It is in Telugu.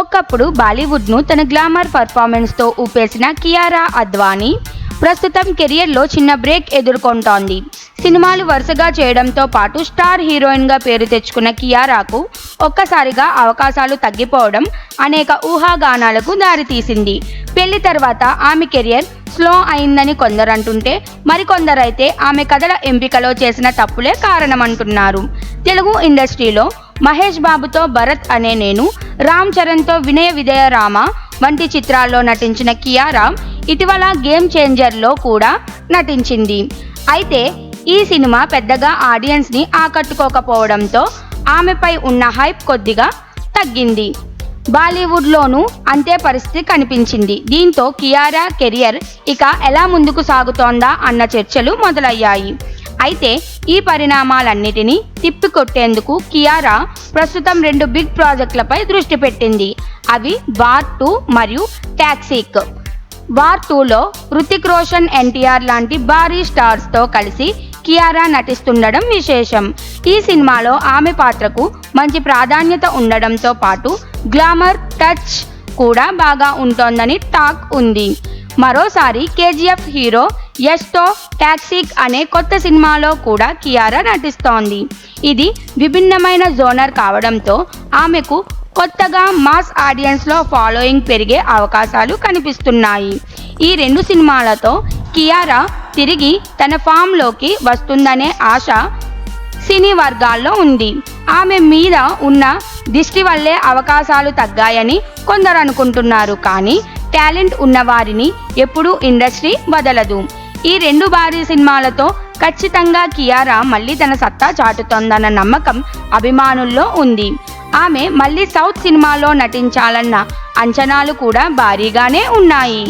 ఒకప్పుడు బాలీవుడ్ను తన గ్లామర్ పర్ఫార్మెన్స్తో ఊపేసిన కియారా అద్వానీ ప్రస్తుతం కెరియర్లో చిన్న బ్రేక్ ఎదుర్కొంటోంది. సినిమాలు వరుసగా చేయడంతో పాటు స్టార్ హీరోయిన్గా పేరు తెచ్చుకున్న కియారాకు ఒక్కసారిగా అవకాశాలు తగ్గిపోవడం అనేక ఊహాగానాలకు దారితీసింది. పెళ్లి తర్వాత ఆమె కెరియర్ స్లో అయిందని కొందరంటుంటే మరికొందరైతే ఆమె కథల ఎంపికలో చేసిన తప్పులే కారణమంటున్నారు. తెలుగు ఇండస్ట్రీలో మహేష్ బాబుతో భరత్ అనే నేను, రామ్ చరణ్తో వినయ విధేయ రామ వంటి చిత్రాల్లో నటించిన కియారా ఇటీవల గేమ్ చేంజర్లో కూడా నటించింది. అయితే ఈ సినిమా పెద్దగా ఆడియన్స్ని ఆకట్టుకోకపోవడంతో ఆమెపై ఉన్న హైప్ కొద్దిగా తగ్గింది. బాలీవుడ్లోనూ అంతే పరిస్థితి కనిపించింది. దీంతో కియారా కెరియర్ ఇక ఎలా ముందుకు సాగుతోందా అన్న చర్చలు మొదలయ్యాయి. అయితే ఈ పరిణామాలన్నిటినీ తిప్పికొట్టేందుకు కియారా ప్రస్తుతం 2 బిగ్ ప్రాజెక్టులపై దృష్టి పెట్టింది. అవి వార్ 2 మరియు టాక్సిక్. వార్ 2లో హృతిక్ రోషన్, ఎన్టీఆర్ లాంటి భారీ స్టార్స్తో కలిసి కియారా నటిస్తుండడం విశేషం. ఈ సినిమాలో ఆమె పాత్రకు మంచి ప్రాధాన్యత ఉండడంతో పాటు గ్లామర్ టచ్ కూడా బాగా ఉంటోందని టాక్ ఉంది. మరోసారి కేజీఎఫ్ హీరో యష్తో టాక్సిక్ అనే కొత్త సినిమాలో కూడా కియారా నటిస్తోంది. ఇది విభిన్నమైన జోనర్ కావడంతో ఆమెకు కొత్తగా మాస్ ఆడియన్స్లో ఫాలోయింగ్ పెరిగే అవకాశాలు కనిపిస్తున్నాయి. ఈ 2 సినిమాలతో కియారా తిరిగి తన ఫామ్లోకి వస్తుందనే ఆశ సినీ వర్గాల్లో ఉంది. ఆమె మీద ఉన్న దిష్టి వల్లే అవకాశాలు తగ్గాయని కొందరు అనుకుంటున్నారు. కానీ టాలెంట్ ఉన్నవారిని ఎప్పుడూ ఇండస్ట్రీ వదలదు. ఈ 2 భారీ సినిమాలతో ఖచ్చితంగా కియారా మళ్ళీ తన సత్తా చాటుతోందన్న నమ్మకం అభిమానుల్లో ఉంది. ఆమె మళ్ళీ సౌత్ సినిమాలో నటించాలన్న అంచనాలు కూడా భారీగానే ఉన్నాయి.